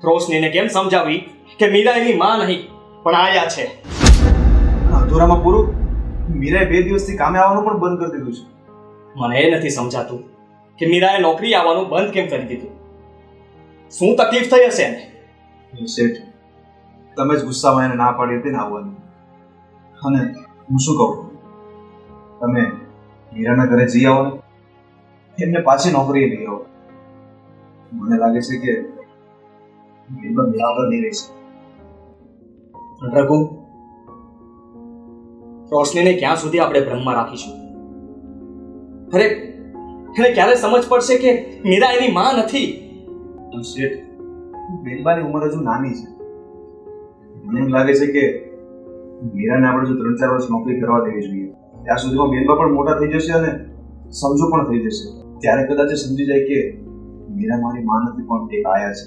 રોશનીને કેમ સમજાવી કે મીરા એની માં નહીં પણ આયા છે? અધૂરામાં પૂરું. મીરાએ 2 દિવસથી કામે આવવાનું પણ બંધ કરી દીધું છે. મને એ નથી સમજાતું કે મીરાએ નોકરી આવવાનું બંધ કેમ કરી દીધું. શું તકલીફ થઈ હશે એને? શેઠ, તમે જ ગુસ્સામાં એને ના પાડી હતી ને આવવાની. અને હું શું કહું, તમે મીરાના ઘરે જઈ આવો ને, એમને પાછી નોકરીએ લઈ આવો. મને લાગે છે કે મીરા બરાબર નહીં રહેશે. રઘુ, રોશનીને ક્યાં સુધી આપણે ભ્રમમાં રાખીશું? અરે એને ક્યારે સમજ પડશે કે મીરા એની માં નથી? શેઠ, બેનબાની ઉંમર હજુ નાની છે. મને એમ લાગે છે કે મીરાને આપણે જો 3-4 વર્ષ નોકરી કરવા દેવી જોઈએ. ત્યાં સુધીમાં બેનબા પણ મોટા થઈ જશે અને સમજો પણ થઈ જશે. ત્યારે કદાચ એ સમજી જાય કે મીરા મારી માં નથી પણ એક આયા છે.